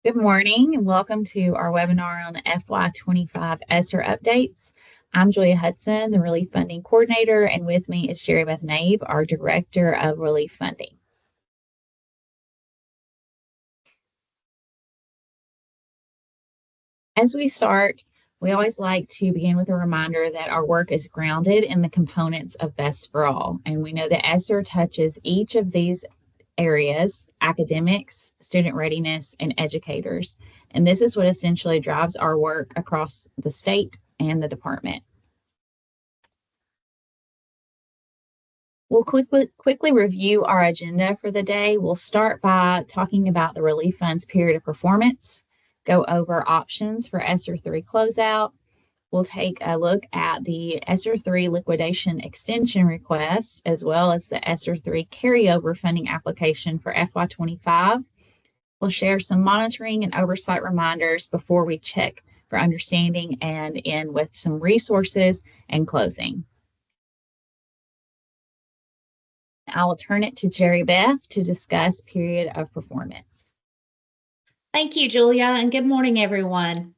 Good morning and welcome to our webinar on FY25 ESSER updates. I'm Julia Hudson, the Relief Funding Coordinator, and with me is Sherry Beth Nave, our Director of Relief Funding. As we start, we always like to begin with a reminder that our work is grounded in the components of Best for All, and we know that ESSER touches each of these areas: academics, student readiness, and educators. And this is what essentially drives our work across the state and the department. We'll quickly review our agenda for the day. We'll start by talking about the Relief Fund's period of performance, go over options for ESSER 3 closeout. We'll take a look at the ESSER 3 liquidation extension request, as well as the ESSER 3 carryover funding application for FY25. We'll share some monitoring and oversight reminders before we check for understanding and end with some resources and closing. I will turn it to Jerry Beth to discuss period of performance. Thank you, Julia, and good morning, everyone.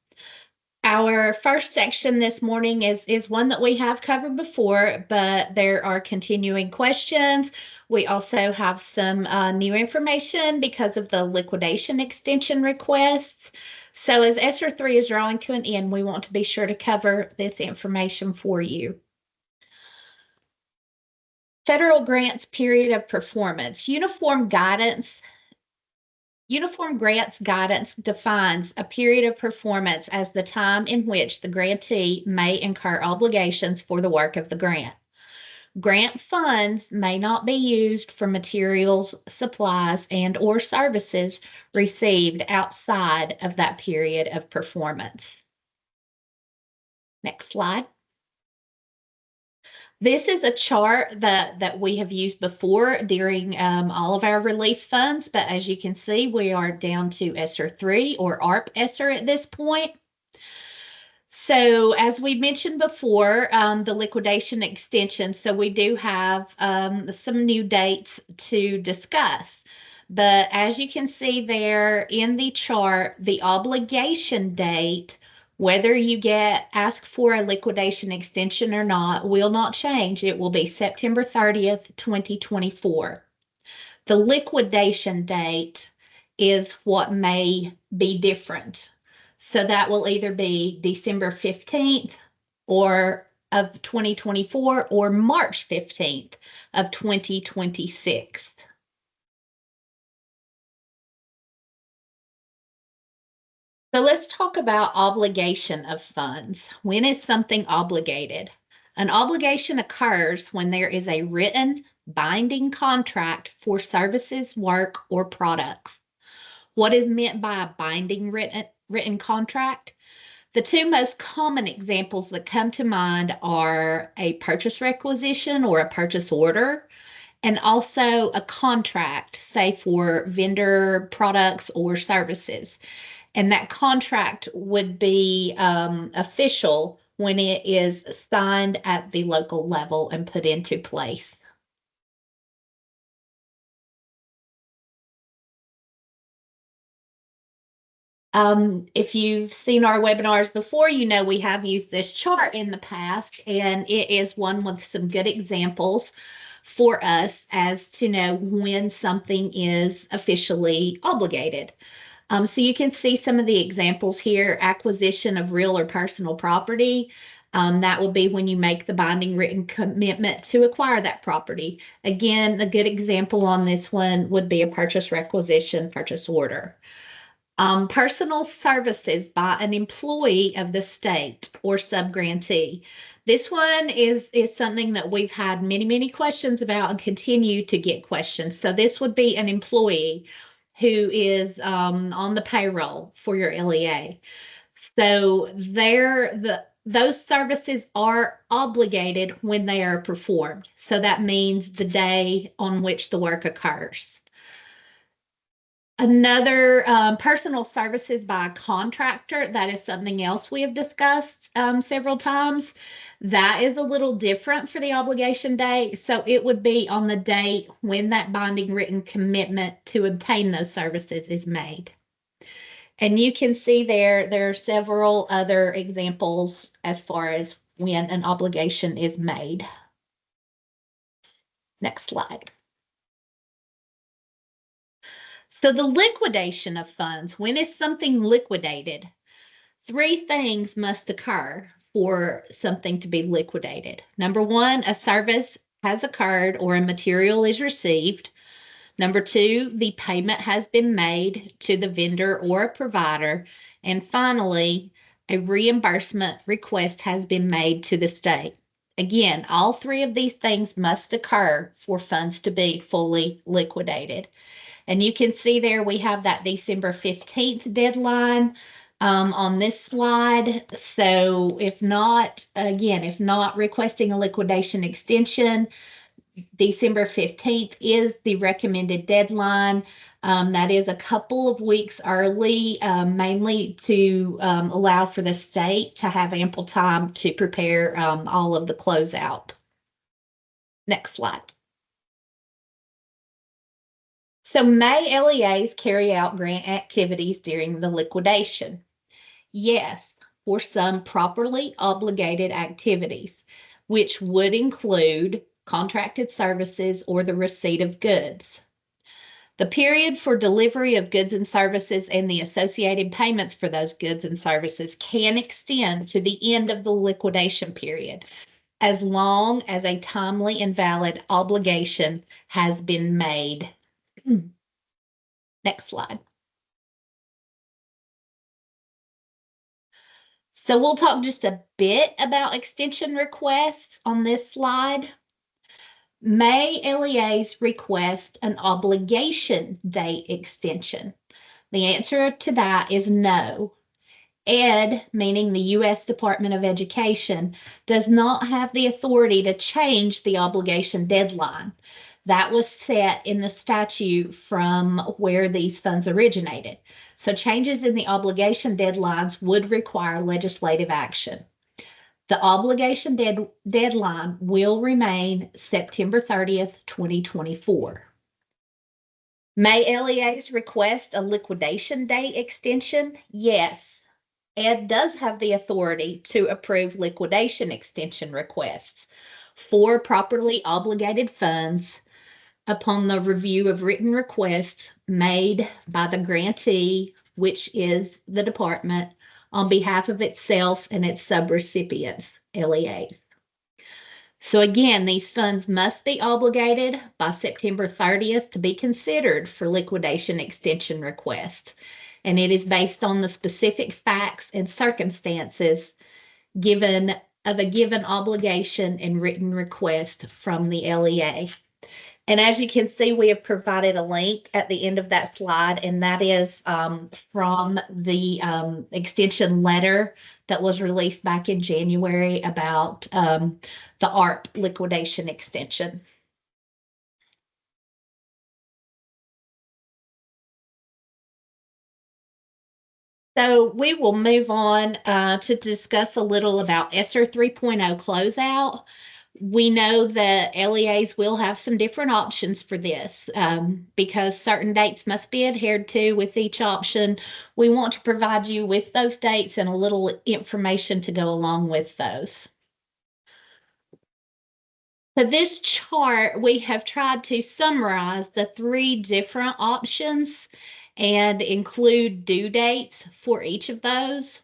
Our first section this morning is one that we have covered before, but there are continuing questions. We also have some new information because of the liquidation extension requests. So as ESSER 3 is drawing to an end, we want to be sure to cover this information for you. Federal grants period of performance. Uniform grants guidance defines a period of performance as the time in which the grantee may incur obligations for the work of the grant. Grant funds may not be used for materials, supplies, and/or services received outside of that period of performance. Next slide. This is a chart that we have used before during all of our relief funds, but as you can see, we are down to ESSER 3 or ARP ESSER at this point. So as we mentioned before, the liquidation extension, so we do have some new dates to discuss. But as you can see there in the chart, the obligation date, whether you get asked for a liquidation extension or not, will not change. It will be September 30th, 2024. The liquidation date is what may be different. So that will either be December 15th of 2024 or March 15th of 2026. So let's talk about obligation of funds. When is something obligated? An obligation occurs when there is a written binding contract for services, work, or products. What is meant by a binding written contract? The two most common examples that come to mind are a purchase requisition or a purchase order, and also a contract, say for vendor products or services. And that contract would be official when it is signed at the local level and put into place. If you've seen our webinars before, you know we have used this chart in the past, and it is one with some good examples for us as to know when something is officially obligated. So you can see some of the examples here: acquisition of real or personal property. That will be when you make the binding written commitment to acquire that property. Again, a good example on this one would be a purchase requisition, purchase order. Personal services by an employee of the state or subgrantee. This one is something that we've had many questions about and continue to get questions. So this would be an employee who is on the payroll for your LEA. So those services are obligated when they are performed. So that means the day on which the work occurs. Another personal services by a contractor, that is something else we have discussed several times. That is a little different for the obligation date. So it would be on the date when that binding written commitment to obtain those services is made. And you can see there are several other examples as far as when an obligation is made. Next slide. So the liquidation of funds, when is something liquidated? Three things must occur for something to be liquidated. Number one, a service has occurred or a material is received. Number two, the payment has been made to the vendor or a provider. And finally, a reimbursement request has been made to the state. Again, all three of these things must occur for funds to be fully liquidated. And you can see there we have that December 15th deadline on this slide. So if not, again, if not requesting a liquidation extension, December 15th is the recommended deadline. That is a couple of weeks early, mainly to allow for the state to have ample time to prepare all of the closeout. Next slide. So may LEAs carry out grant activities during the liquidation? Yes, for some properly obligated activities, which would include contracted services or the receipt of goods. The period for delivery of goods and services and the associated payments for those goods and services can extend to the end of the liquidation period, as long as a timely and valid obligation has been made. Next slide. So we'll talk just a bit about extension requests on this slide. May LEAs request an obligation date extension? The answer to that is no. ED, meaning the U.S. Department of Education, does not have the authority to change the obligation deadline. That was set in the statute from where these funds originated. So changes in the obligation deadlines would require legislative action. The obligation deadline will remain September 30th, 2024. May LEAs request a liquidation date extension? Yes. ED does have the authority to approve liquidation extension requests for properly obligated funds upon the review of written requests made by the grantee, which is the department, on behalf of itself and its subrecipients, LEAs. So again, these funds must be obligated by September 30th to be considered for liquidation extension request. And it is based on the specific facts and circumstances given of a given obligation and written request from the LEA. And as you can see, we have provided a link at the end of that slide, and that is from the extension letter that was released back in January about the ARP liquidation extension. So we will move on to discuss a little about ESSER 3.0 closeout. We know that LEAs will have some different options for this because certain dates must be adhered to with each option. We want to provide you with those dates and a little information to go along with those. So this chart, we have tried to summarize the three different options and include due dates for each of those.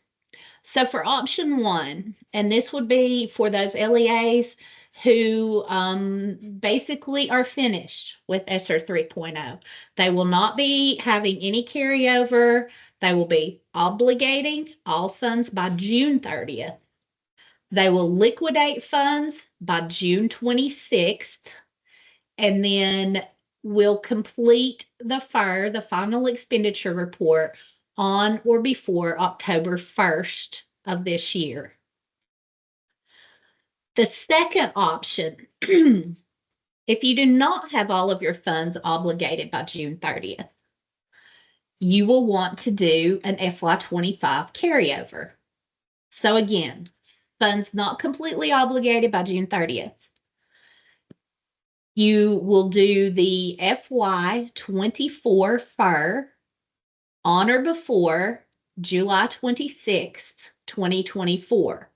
So for option one, and this would be for those LEAs who basically are finished with ESSER 3.0. They will not be having any carryover. They will be obligating all funds by June 30th. They will liquidate funds by June 26th, and then will complete the FIRE, the final expenditure report, on or before October 1st of this year. The second option, if you do not have all of your funds obligated by June 30th, you will want to do an FY25 carryover. So again, funds not completely obligated by June 30th. You will do the FY24 FIRE on or before July 26th, 2024.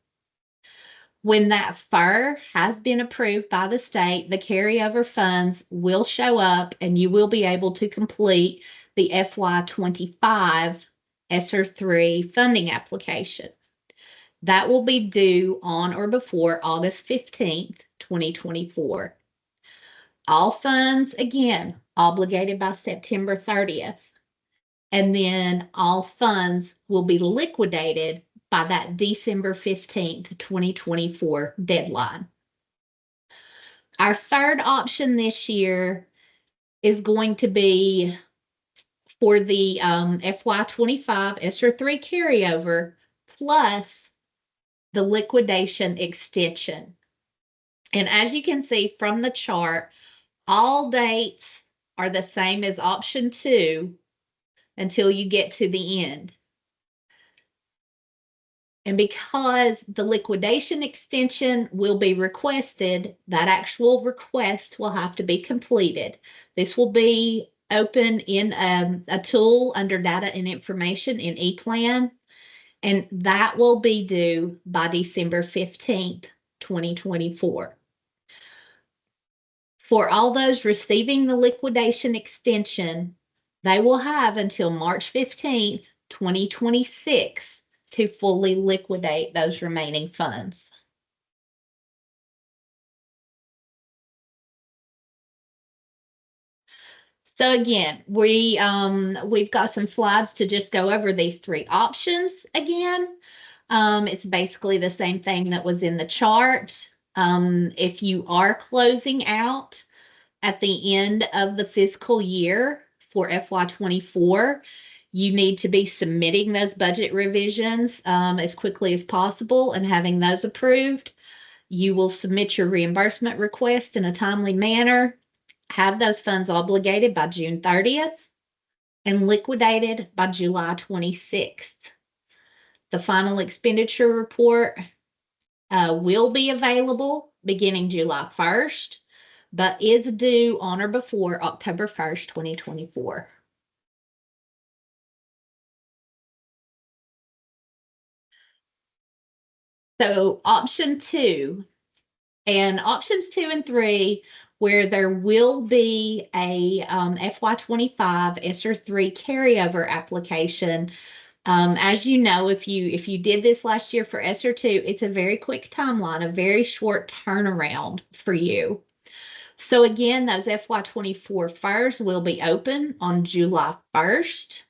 When that FYR has been approved by the state, the carryover funds will show up and you will be able to complete the FY25 ESSER 3 funding application. That will be due on or before August 15th, 2024. All funds, again, obligated by September 30th. And then all funds will be liquidated by that December 15th, 2024 deadline. Our third option this year is going to be for the FY25 ESSER 3 carryover plus the liquidation extension. And as you can see from the chart, all dates are the same as option 2 until you get to the end. And because the liquidation extension will be requested, that actual request will have to be completed. This will be open in a tool under data and information in ePlan, and that will be due by December 15th, 2024. For all those receiving the liquidation extension, they will have until March 15th, 2026 to fully liquidate those remaining funds. So again, we've got some slides to just go over these three options again. It's basically the same thing that was in the chart. If you are closing out at the end of the fiscal year for FY24, you need to be submitting those budget revisions as quickly as possible and having those approved. You will submit your reimbursement request in a timely manner, have those funds obligated by June 30th, and liquidated by July 26th. The final expenditure report will be available beginning July 1st, but is due on or before October 1st, 2024. So option 2 and options 2 and 3, where there will be a FY25 ESSER 3 carryover application. As you know, if you did this last year for ESSER 2, it's a very quick timeline, a very short turnaround for you. So again, those FY24 FYRs will be open on July 1st.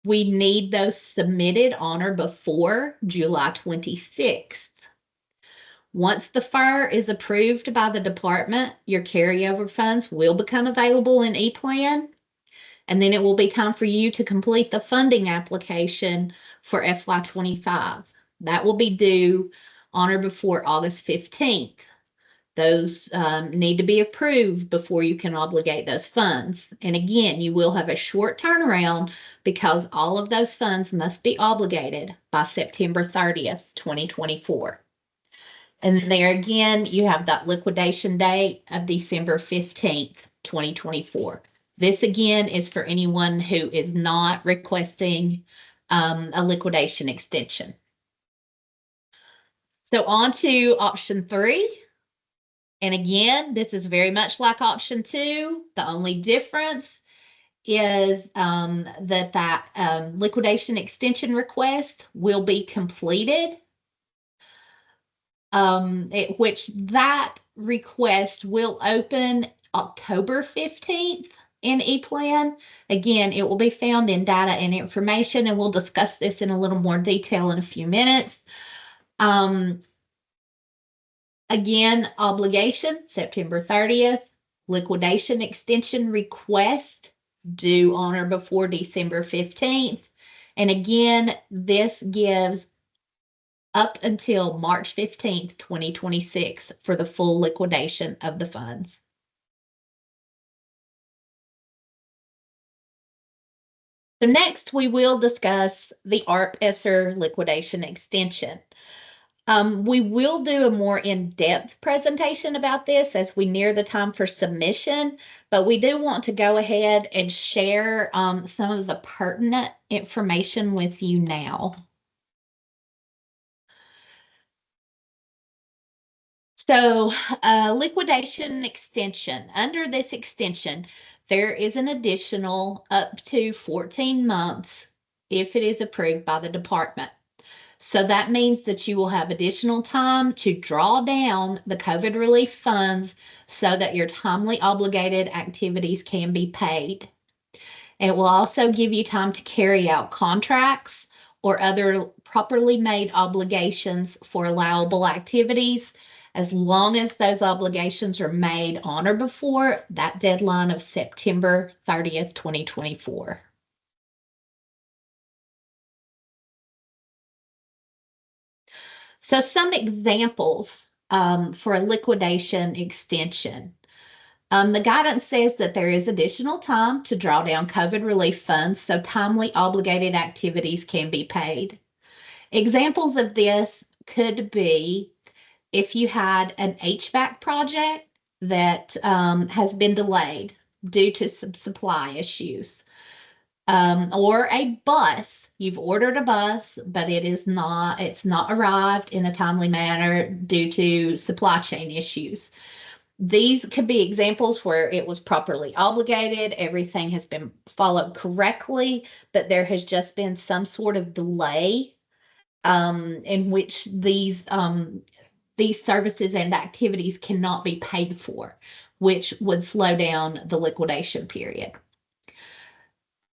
We need those submitted on or before July 26th. Once the FYR is approved by the department, your carryover funds will become available in ePlan, and then it will be time for you to complete the funding application for FY25. That will be due on or before August 15th. Those need to be approved before you can obligate those funds. And again, you will have a short turnaround because all of those funds must be obligated by September 30th, 2024. And there again, you have that liquidation date of December 15th, 2024. This again is for anyone who is not requesting a liquidation extension. So on to option 3. And again, this is very much like option 2. The only difference is that liquidation extension request will be completed, which that request will open October 15th in ePlan. Again, it will be found in data and information, and we'll discuss this in a little more detail in a few minutes. Again, obligation, September 30th, liquidation extension request due on or before December 15th. And again, this gives up until March 15th, 2026 for the full liquidation of the funds. So next, we will discuss the ARP ESSER liquidation extension. We will do a more in-depth presentation about this as we near the time for submission, but we do want to go ahead and share some of the pertinent information with you now. So, liquidation extension. Under this extension, there is an additional up to 14 months if it is approved by the department. So that means that you will have additional time to draw down the COVID relief funds so that your timely obligated activities can be paid. It will also give you time to carry out contracts or other properly made obligations for allowable activities as long as those obligations are made on or before that deadline of September 30th, 2024. So some examples for a liquidation extension. The guidance says that there is additional time to draw down COVID relief funds so timely obligated activities can be paid. Examples of this could be if you had an HVAC project that has been delayed due to some supply issues. Or a bus. You've ordered a bus, but it's not arrived in a timely manner due to supply chain issues. These could be examples where it was properly obligated, everything has been followed correctly, but there has just been some sort of delay in which these services and activities cannot be paid for, which would slow down the liquidation period.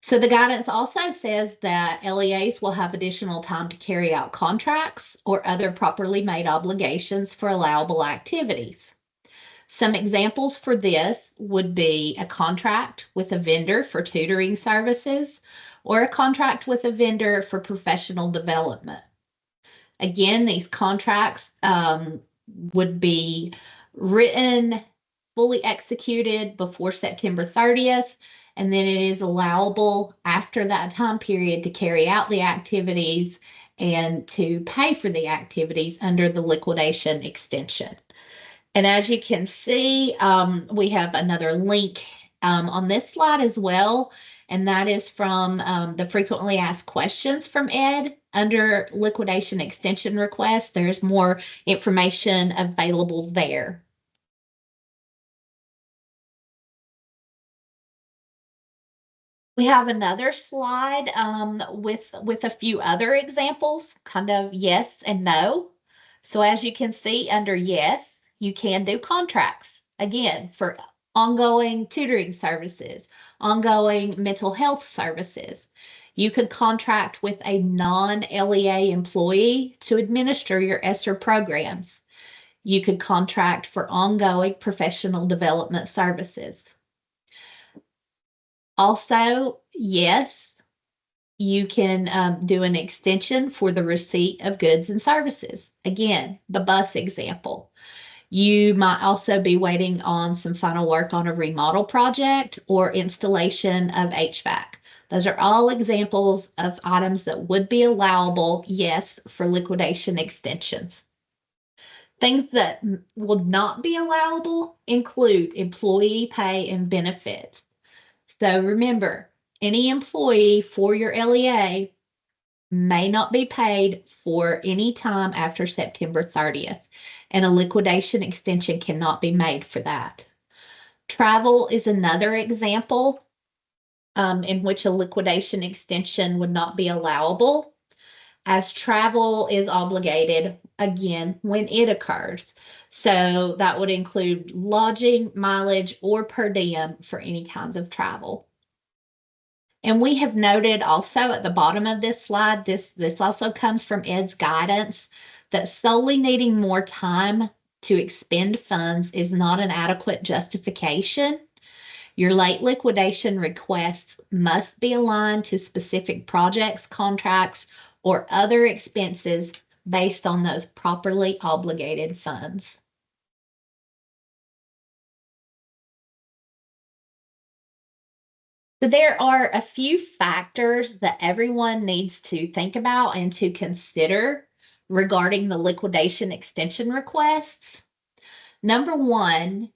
So the guidance also says that LEAs will have additional time to carry out contracts or other properly made obligations for allowable activities. Some examples for this would be a contract with a vendor for tutoring services or a contract with a vendor for professional development. Again, these contracts would be written, fully executed before September 30th, and then it is allowable after that time period to carry out the activities and to pay for the activities under the liquidation extension. And as you can see, we have another link on this slide as well, and that is from the frequently asked questions from Ed under liquidation extension requests. There's more information available there. We have another slide with a few other examples, kind of yes and no. So as you can see under yes, you can do contracts, again, for ongoing tutoring services, ongoing mental health services. You could contract with a non-LEA employee to administer your ESSER programs. You could contract for ongoing professional development services. Also, yes, you can do an extension for the receipt of goods and services. Again, the bus example. You might also be waiting on some final work on a remodel project or installation of HVAC. Those are all examples of items that would be allowable, yes, for liquidation extensions. Things that would not be allowable include employee pay and benefits. So remember, any employee for your LEA may not be paid for any time after September 30th, and a liquidation extension cannot be made for that. Travel is another example in which a liquidation extension would not be allowable, as travel is obligated again when it occurs. So that would include lodging, mileage, or per diem for any kinds of travel. And we have noted also at the bottom of this slide, this also comes from Ed's guidance, that solely needing more time to expend funds is not an adequate justification. Your late liquidation requests must be aligned to specific projects, contracts, or other expenses based on those properly obligated funds. So there are a few factors that everyone needs to think about and to consider regarding the liquidation extension requests. Number one,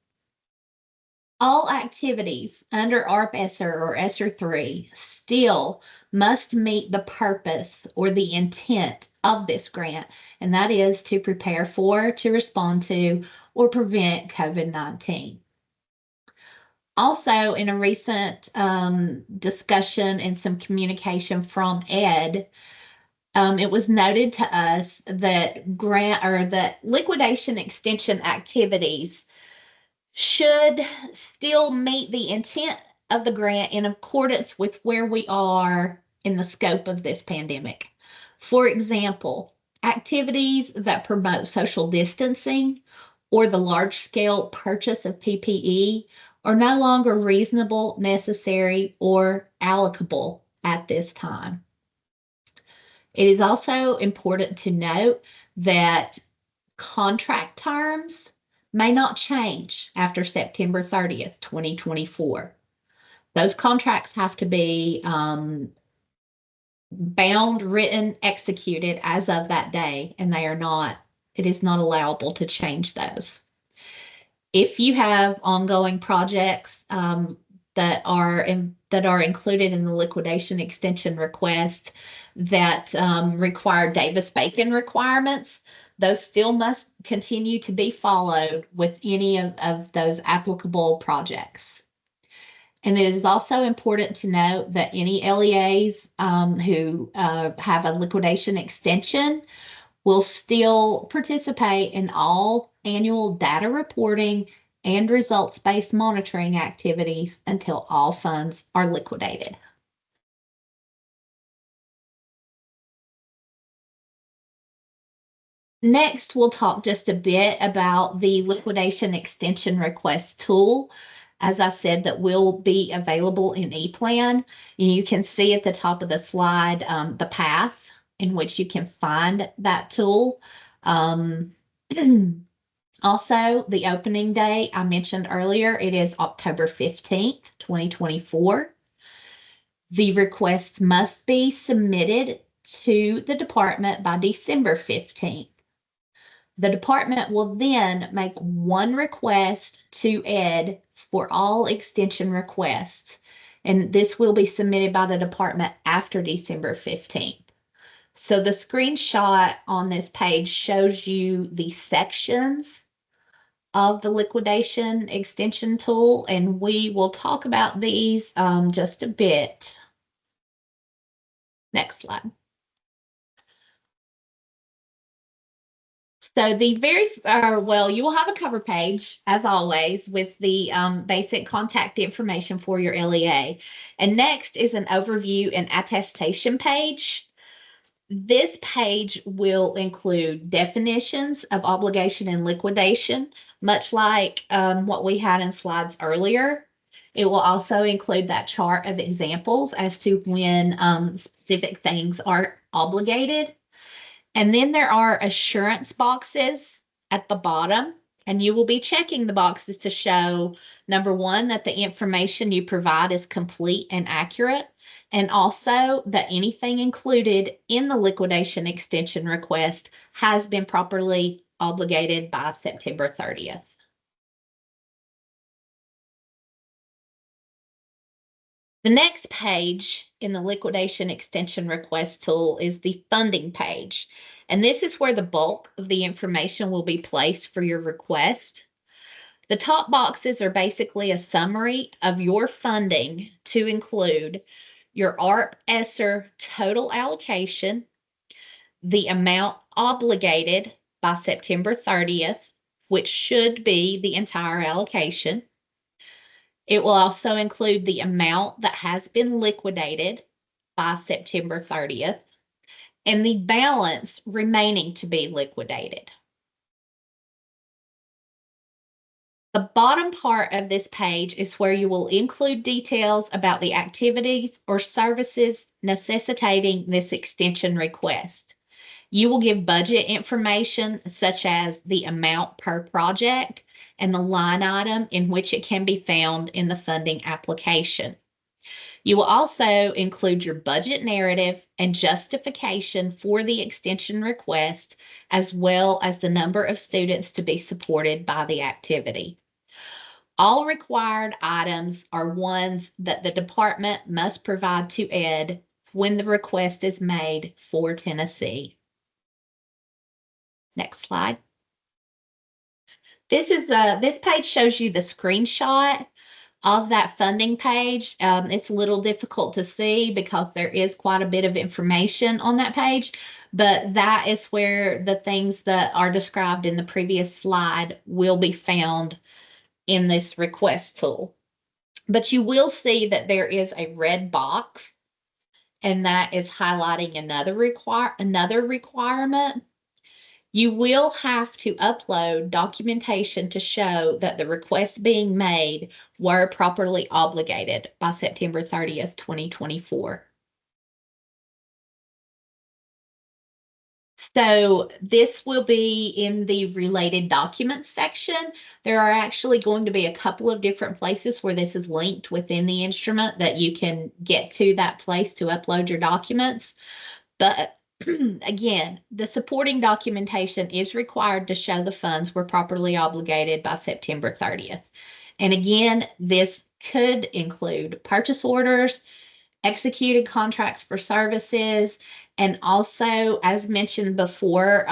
all activities under ARP ESSER or ESSER 3 still must meet the purpose or the intent of this grant, and that is to prepare for, to respond to, or prevent COVID-19. Also, in a recent discussion and some communication from Ed, it was noted to us that that liquidation extension activities should still meet the intent of the grant in accordance with where we are in the scope of this pandemic. For example, activities that promote social distancing or the large-scale purchase of PPE are no longer reasonable, necessary, or allocable at this time. It is also important to note that contract terms may not change after September 30th, 2024. Those contracts have to be bound, written, executed as of that day, and it is not allowable to change those. If you have ongoing projects that are included in the liquidation extension request that require Davis-Bacon requirements, those still must continue to be followed with any of those applicable projects. And it is also important to note that any LEAs who have a liquidation extension will still participate in all annual data reporting and results-based monitoring activities until all funds are liquidated. Next, we'll talk just a bit about the liquidation extension request tool. As I said, that will be available in ePlan. You can see at the top of the slide the path in which you can find that tool. Also, the opening day I mentioned earlier, it is October 15th, 2024. The requests must be submitted to the department by December 15th. The department will then make one request to Ed for all extension requests, and this will be submitted by the department after December 15th. So the screenshot on this page shows you the sections of the liquidation extension tool, and we will talk about these just a bit. Next slide. So the you will have a cover page, as always, with the basic contact information for your LEA. And next is an overview and attestation page. This page will include definitions of obligation and liquidation, much like what we had in slides earlier. It will also include that chart of examples as to when specific things are obligated. And then there are assurance boxes at the bottom, and you will be checking the boxes to show, number one, that the information you provide is complete and accurate, and also that anything included in the liquidation extension request has been properly obligated by September 30th. The next page in the liquidation extension request tool is the funding page, and this is where the bulk of the information will be placed for your request. The top boxes are basically a summary of your funding to include your ARP ESSER total allocation, the amount obligated by September 30th, which should be the entire allocation. It will also include the amount that has been liquidated by September 30th and the balance remaining to be liquidated. The bottom part of this page is where you will include details about the activities or services necessitating this extension request. You will give budget information such as the amount per project and the line item in which it can be found in the funding application. You will also include your budget narrative and justification for the extension request, as well as the number of students to be supported by the activity. All required items are ones that the department must provide to Ed when the request is made for Tennessee. Next slide. This page shows you the screenshot of that funding page. It's a little difficult to see because there is quite a bit of information on that page, but that is where the things that are described in the previous slide will be found in this request tool. But you will see that there is a red box, and that is highlighting another requirement. You will have to upload documentation to show that the requests being made were properly obligated by September 30th, 2024. So this will be in the related documents section. There are actually going to be a couple of different places where this is linked within the instrument that you can get to that place to upload your documents. But again, the supporting documentation is required to show the funds were properly obligated by September 30th. And again, this could include purchase orders, executed contracts for services, and also, as mentioned before,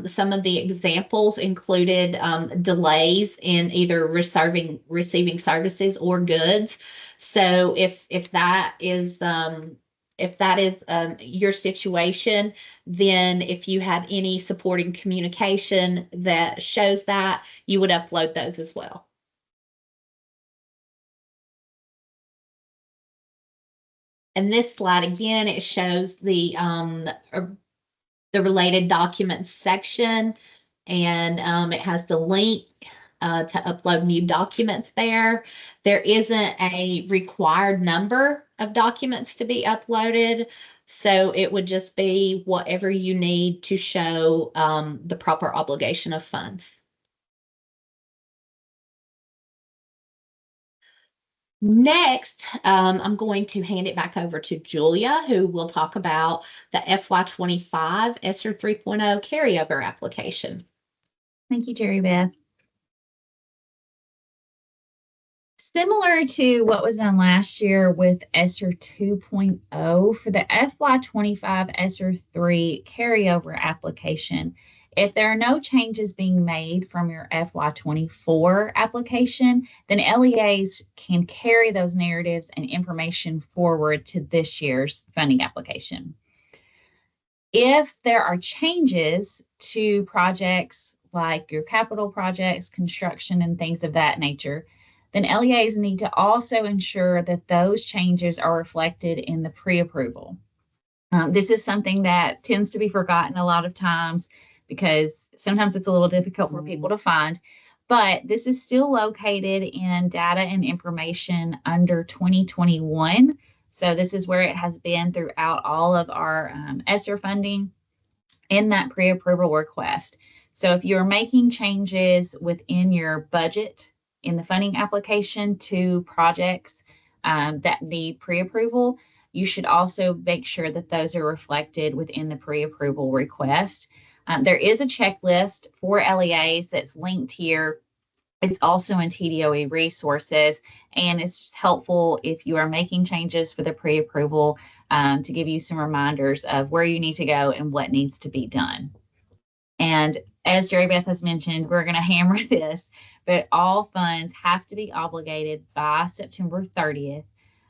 some of the examples included delays in either receiving services or goods. So if that is your situation, then if you had any supporting communication that shows that, you would upload those as well. And this slide, again, it shows the related documents section, and it has the link to upload new documents there. There isn't a required number of documents to be uploaded, so it would just be whatever you need to show the proper obligation of funds. Next, I'm going to hand it back over to Julia, who will talk about the FY25 ESSER 3.0 carryover application. Thank you, Jerry Beth. Similar to what was done last year with ESSER 2.0, for the FY25 ESSER 3 carryover application, if there are no changes being made from your FY24 application, then LEAs can carry those narratives and information forward to this year's funding application. If there are changes to projects like your capital projects, construction, and things of that nature, then LEAs need to also ensure that those changes are reflected in the pre-approval. This is something that tends to be forgotten a lot of times because sometimes it's a little difficult for people to find, but this is still located in data and information under 2021. So this is where it has been throughout all of our ESSER funding in that pre-approval request. So if you're making changes within your budget in the funding application to projects that need pre-approval, you should also make sure that those are reflected within the pre-approval request. There is a checklist for LEAs that's linked here. It's also in TDOE resources, and it's helpful if you are making changes for the pre-approval to give you some reminders of where you need to go and what needs to be done. And as Jerry Beth has mentioned, we're going to hammer this, but all funds have to be obligated by September 30th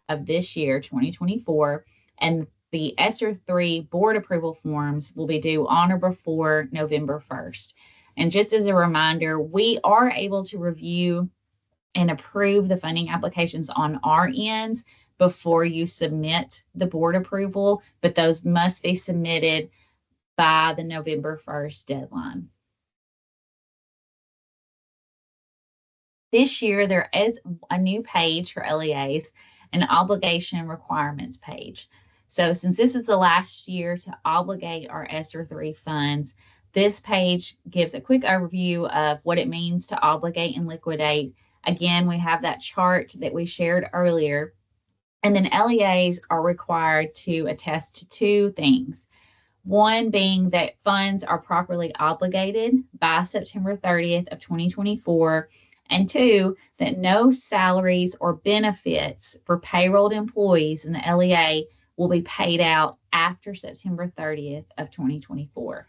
of this year, 2024, and the ESSER 3 board approval forms will be due on or before November 1st. And just as a reminder, we are able to review and approve the funding applications on our ends before you submit the board approval, but those must be submitted by the November 1st deadline. This year, there is a new page for LEAs, an obligation requirements page. So since this is the last year to obligate our ESSER 3 funds, this page gives a quick overview of what it means to obligate and liquidate. Again, we have that chart that we shared earlier. And then LEAs are required to attest to two things. One being that funds are properly obligated by September 30th of 2024. And two, that no salaries or benefits for payrolled employees in the LEA will be paid out after September 30th of 2024.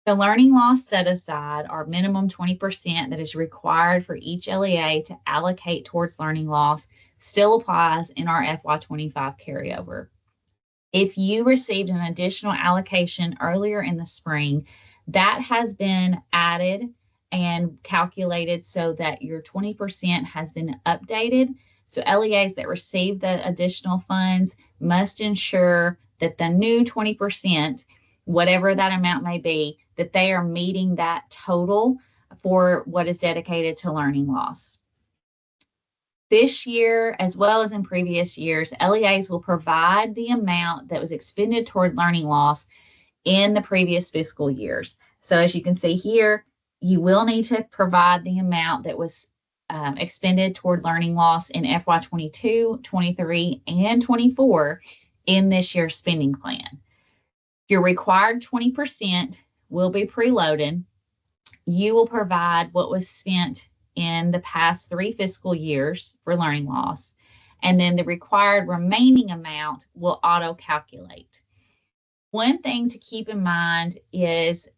The learning loss set aside, our minimum 20% that is required for each LEA to allocate towards learning loss, still applies in our FY25 carryover. If you received an additional allocation earlier in the spring, that has been added and calculated so that your 20% has been updated. So LEAs that receive the additional funds must ensure that the new 20%, whatever that amount may be, that they are meeting that total for what is dedicated to learning loss. This year, as well as in previous years, LEAs will provide the amount that was expended toward learning loss in the previous fiscal years. So as you can see here, you will need to provide the amount that was expended toward learning loss in FY22, 23, and 24 in this year's spending plan. Your required 20% will be preloaded. You will provide what was spent in the past 3 fiscal years for learning loss, and then the required remaining amount will auto-calculate. One thing to keep in mind is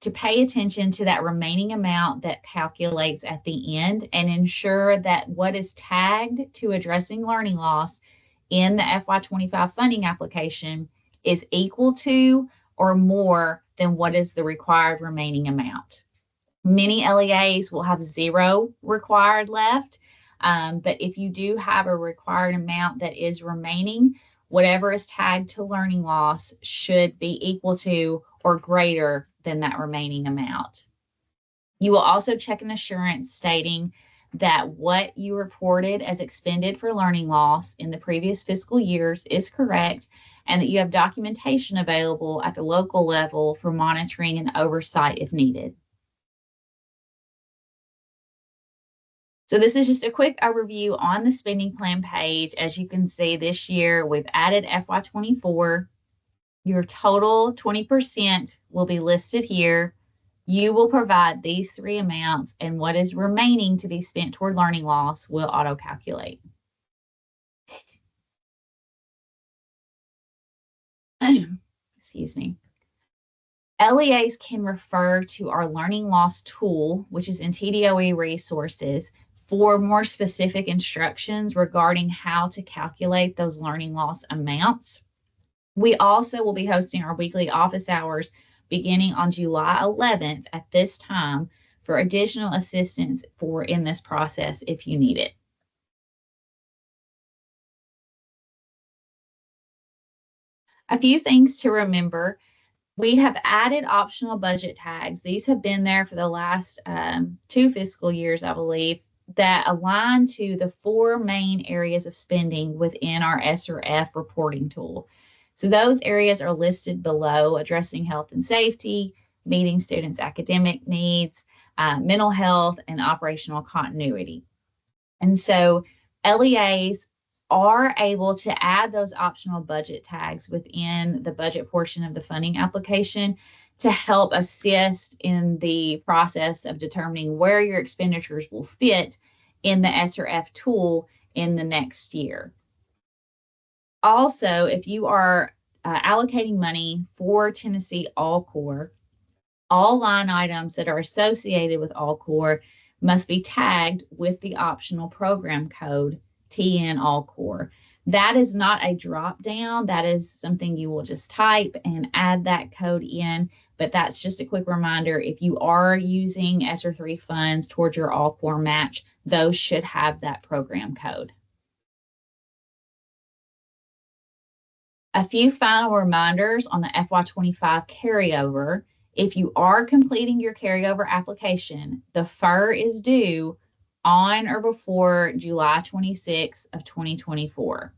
to pay attention to that remaining amount that calculates at the end and ensure that what is tagged to addressing learning loss in the FY25 funding application is equal to or more than what is the required remaining amount. Many LEAs will have 0 required left, but if you do have a required amount that is remaining, whatever is tagged to learning loss should be equal to or greater than that remaining amount. You will also check an assurance stating that what you reported as expended for learning loss in the previous fiscal years is correct, and that you have documentation available at the local level for monitoring and oversight if needed. So this is just a quick overview on the spending plan page. As you can see, this year we've added FY24. Your total 20% will be listed here. You will provide these 3 amounts, and what is remaining to be spent toward learning loss will auto-calculate. Excuse me. LEAs can refer to our learning loss tool, which is in TDOE resources, for more specific instructions regarding how to calculate those learning loss amounts. We also will be hosting our weekly office hours beginning on July 11th at this time for additional assistance in this process if you need it. A few things to remember. We have added optional budget tags. These have been there for the last 2 fiscal years, I believe, that align to the 4 main areas of spending within our ESSER reporting tool. So those areas are listed below: addressing health and safety, meeting students' academic needs, mental health, and operational continuity. And so LEAs are able to add those optional budget tags within the budget portion of the funding application to help assist in the process of determining where your expenditures will fit in the ESSER tool in the next year. Also, if you are allocating money for Tennessee All-Core, all line items that are associated with All-Core must be tagged with the optional program code TN All-Core. That is not a drop down. That is something you will just type and add that code in. But that's just a quick reminder, if you are using ESSER 3 funds towards your All-Core match, those should have that program code. A few final reminders on the FY25 carryover. If you are completing your carryover application, the FER is due on or before July 26th of 2024.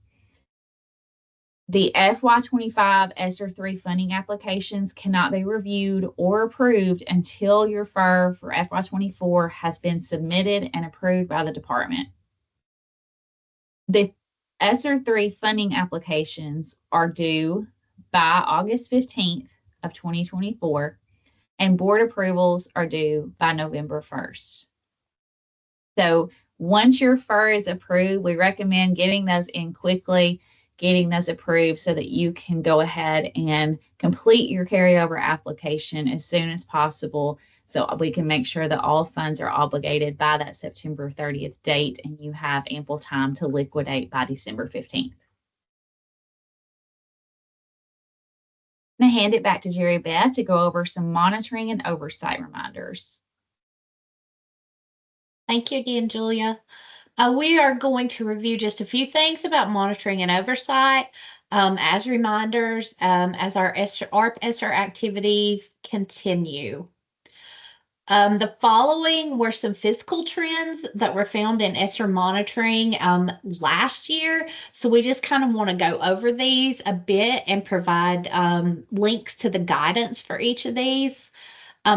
The FY25 ESSER 3 funding applications cannot be reviewed or approved until your FER for FY24 has been submitted and approved by the department. The ESSER 3 funding applications are due by August 15th of 2024, and board approvals are due by November 1st. So once your FER is approved, we recommend getting those in quickly, getting those approved so that you can go ahead and complete your carryover application as soon as possible, so we can make sure that all funds are obligated by that September 30th date and you have ample time to liquidate by December 15th. I'm going to hand it back to Jerry Beth to go over some monitoring and oversight reminders. Thank you again, Julia. We are going to review just a few things about monitoring and oversight as reminders as our ARP ESSER activities continue. The following were some fiscal trends that were found in ESSER monitoring last year. So we just kind of want to go over these a bit and provide links to the guidance for each of these.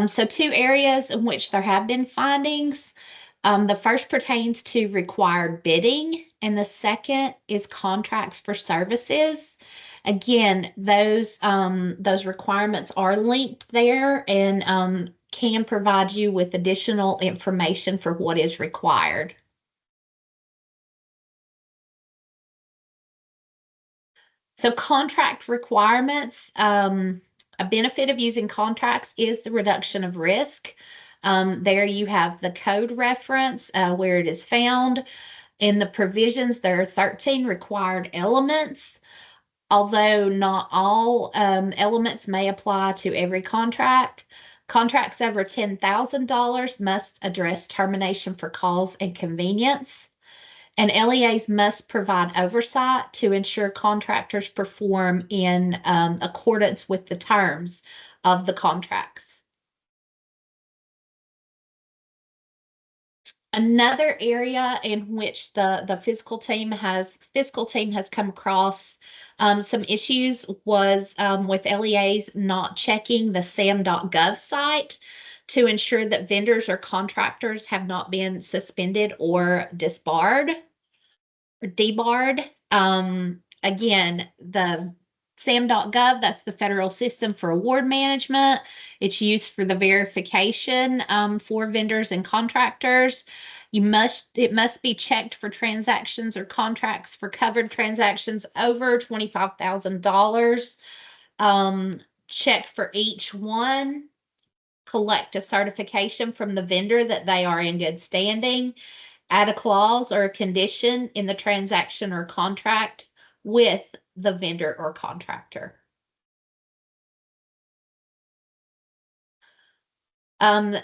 So two areas in which there have been findings. The first pertains to required bidding, and the second is contracts for services. Again, those requirements are linked there and can provide you with additional information for what is required. So contract requirements, a benefit of using contracts is the reduction of risk. There you have the code reference where it is found. In the provisions, there are 13 required elements. Although not all elements may apply to every contract. Contracts over $10,000 must address termination for cause and convenience. And LEAs must provide oversight to ensure contractors perform in accordance with the terms of the contracts. Another area in which the fiscal team has come across some issues was with LEAs not checking the sam.gov site to ensure that vendors or contractors have not been suspended or disbarred or debarred. Again, the sam.gov, that's the federal system for award management. It's used for the verification for vendors and contractors. It must be checked for transactions or contracts for covered transactions over $25,000. Check for each one. Collect a certification from the vendor that they are in good standing. Add a clause or a condition in the transaction or contract with the vendor or contractor.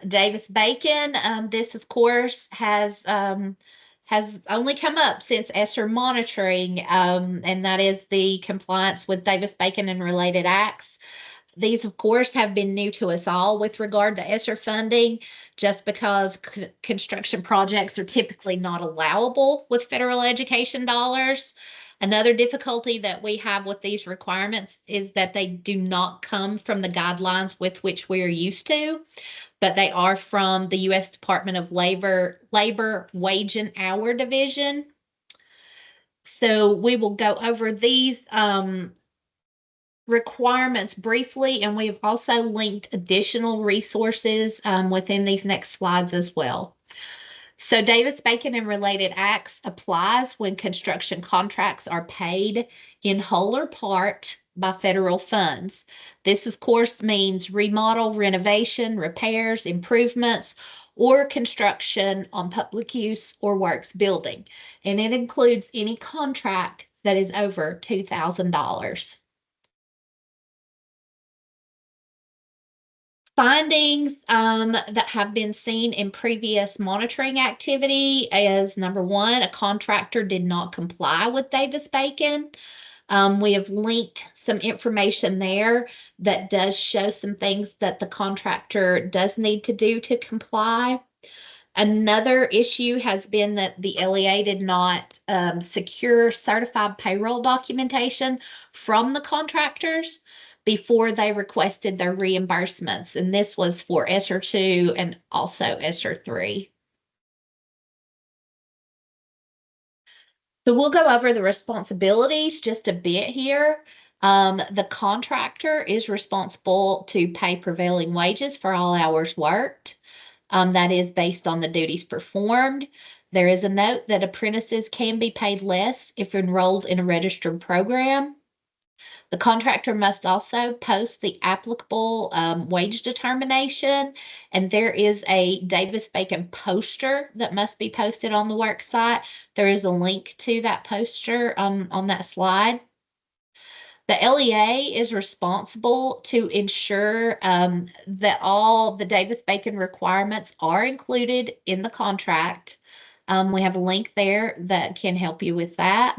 Davis-Bacon, this of course has only come up since ESSER monitoring, and that is the compliance with Davis-Bacon and related acts. These, of course, have been new to us all with regard to ESSER funding, just because construction projects are typically not allowable with federal education dollars. Another difficulty that we have with these requirements is that they do not come from the guidelines with which we are used to, but they are from the U.S. Department of Labor Wage and Hour Division. So we will go over these requirements briefly, and we've also linked additional resources within these next slides as well. So Davis-Bacon and related acts applies when construction contracts are paid in whole or part by federal funds. This, of course, means remodel, renovation, repairs, improvements, or construction on public use or works building. And it includes any contract that is over $2,000. Findings that have been seen in previous monitoring activity is, number one, a contractor did not comply with Davis-Bacon. We have linked some information there that does show some things that the contractor does need to do to comply. Another issue has been that the LEA did not secure certified payroll documentation from the contractors before they requested their reimbursements. And this was for ESSER 2 and also ESSER 3. So we'll go over the responsibilities just a bit here. The contractor is responsible to pay prevailing wages for all hours worked. That is based on the duties performed. There is a note that apprentices can be paid less if enrolled in a registered program. The contractor must also post the applicable wage determination, and there is a Davis-Bacon poster that must be posted on the work site. There is a link to that poster on that slide. The LEA is responsible to ensure that all the Davis-Bacon requirements are included in the contract. We have a link there that can help you with that.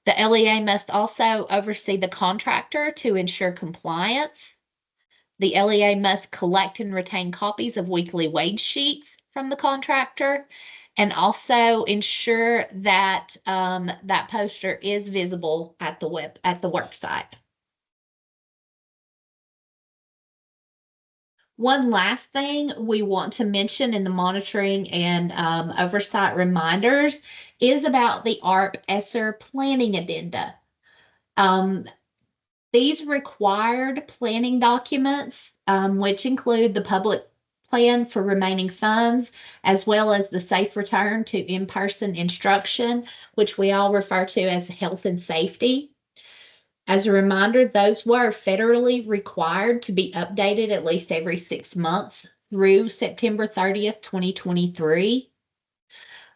The LEA must also oversee the contractor to ensure compliance. The LEA must collect and retain copies of weekly wage sheets from the contractor and also ensure that that poster is visible at the work site. One last thing we want to mention in the monitoring and oversight reminders is about the ARP ESSER planning addenda. These required planning documents, which include the public plan for remaining funds, as well as the safe return to in-person instruction, which we all refer to as health and safety. As a reminder, those were federally required to be updated at least every 6 months through September 30th, 2023.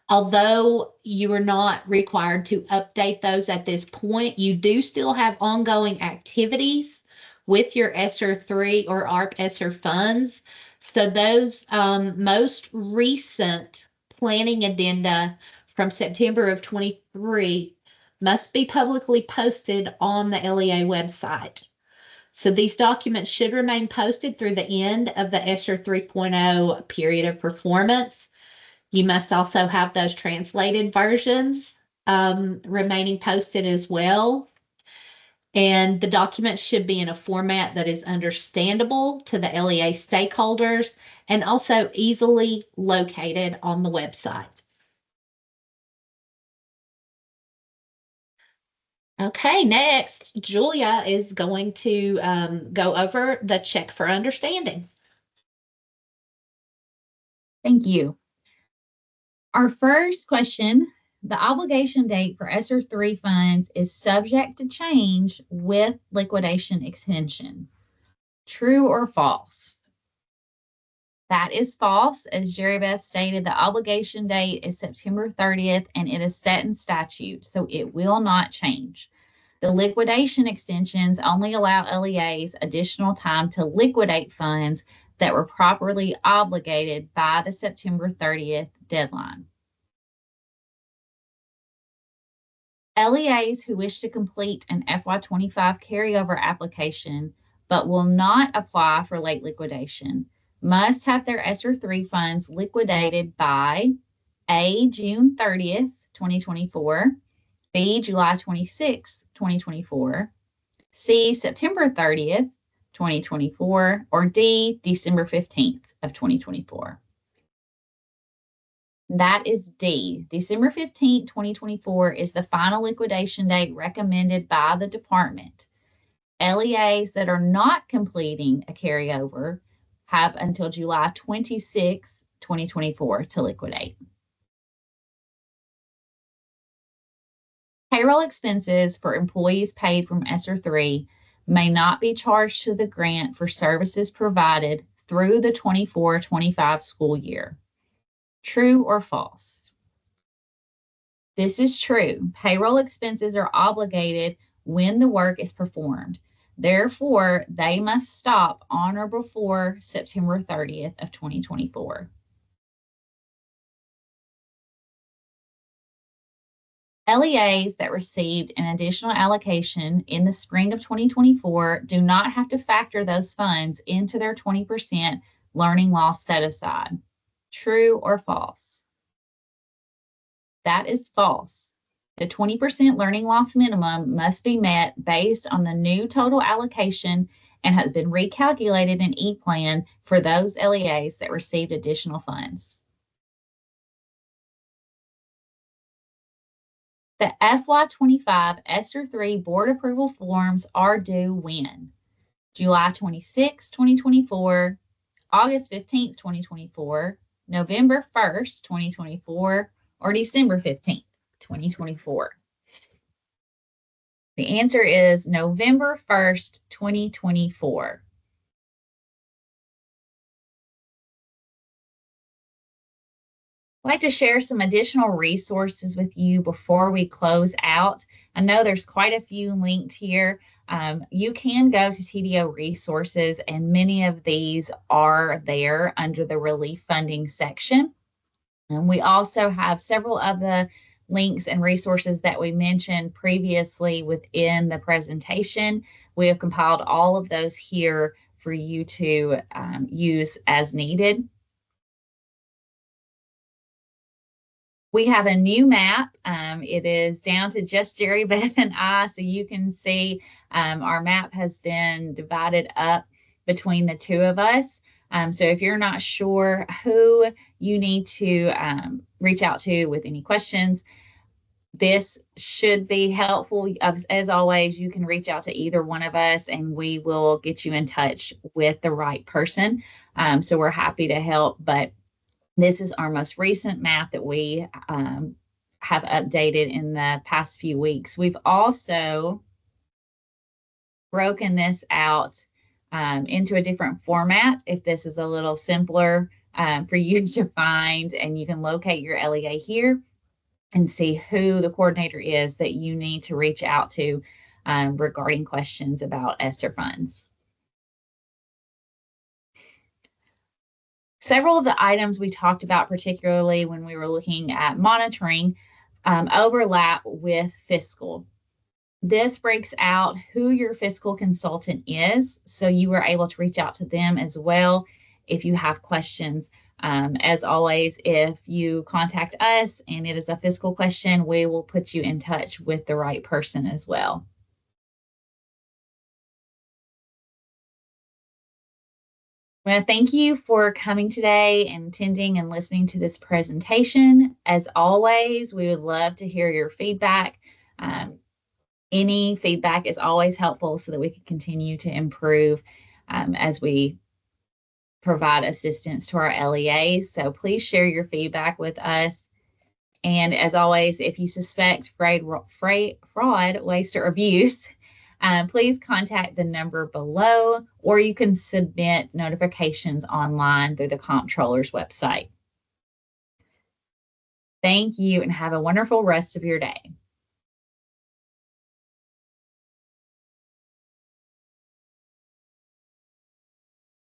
Although you are not required to update those at this point, you do still have ongoing activities with your ESSER 3 or ARP ESSER funds. So those most recent planning addenda from September of 23 must be publicly posted on the LEA website. So these documents should remain posted through the end of the ESSER 3.0 period of performance. You must also have those translated versions remaining posted as well. And the documents should be in a format that is understandable to the LEA stakeholders and also easily located on the website. Okay, next, Julia is going to go over the check for understanding. Thank you. Our first question, the obligation date for ESSER 3 funds is subject to change with liquidation extension. True or false? That is false. As Jerry Beth stated, the obligation date is September 30th and it is set in statute, so it will not change. The liquidation extensions only allow LEAs additional time to liquidate funds that were properly obligated by the September 30th deadline. LEAs who wish to complete an FY25 carryover application but will not apply for late liquidation must have their ESSER 3 funds liquidated by A, June 30th, 2024, B, July 26th, 2024, C, September 30th, 2024, or D, December 15th of 2024. That is D. December 15th, 2024 is the final liquidation date recommended by the department. LEAs that are not completing a carryover have until July 26, 2024 to liquidate. Payroll expenses for employees paid from ESSER 3 may not be charged to the grant for services provided through the 24-25 school year. True or false? This is true. Payroll expenses are obligated when the work is performed. Therefore, they must stop on or before September 30th of 2024. LEAs that received an additional allocation in the spring of 2024 do not have to factor those funds into their 20% learning loss set aside. True or false? That is false. The 20% learning loss minimum must be met based on the new total allocation and has been recalculated in E-Plan for those LEAs that received additional funds. The FY25 ESSER 3 board approval forms are due when? July 26, 2024, August 15th, 2024, November 1st, 2024, or December 15th, 2024. The answer is November 1st, 2024. I'd like to share some additional resources with you before we close out. I know there's quite a few linked here. You can go to TDO resources, and many of these are there under the relief funding section. And we also have several of the links and resources that we mentioned previously within the presentation. We have compiled all of those here for you to use as needed. We have a new map. It is down to just Jerry, Beth, and I, so you can see our map has been divided up between the two of us. So if you're not sure who you need to reach out to with any questions, this should be helpful. As always, you can reach out to either one of us and we will get you in touch with the right person. So we're happy to help, but this is our most recent map that we have updated in the past few weeks. We've also broken this out into a different format if this is a little simpler for you to find, and you can locate your LEA here and see who the coordinator is that you need to reach out to regarding questions about ESSER funds. Several of the items we talked about, particularly when we were looking at monitoring, overlap with fiscal. This breaks out who your fiscal consultant is, so you are able to reach out to them as well if you have questions. As always, if you contact us and it is a fiscal question, we will put you in touch with the right person as well. I want to thank you for coming today and attending and listening to this presentation. As always, we would love to hear your feedback. Any feedback is always helpful so that we can continue to improve as we provide assistance to our LEAs. So please share your feedback with us. And as always, if you suspect fraud, waste, or abuse, please contact the number below, or you can submit notifications online through the comptroller's website. Thank you and have a wonderful rest of your day.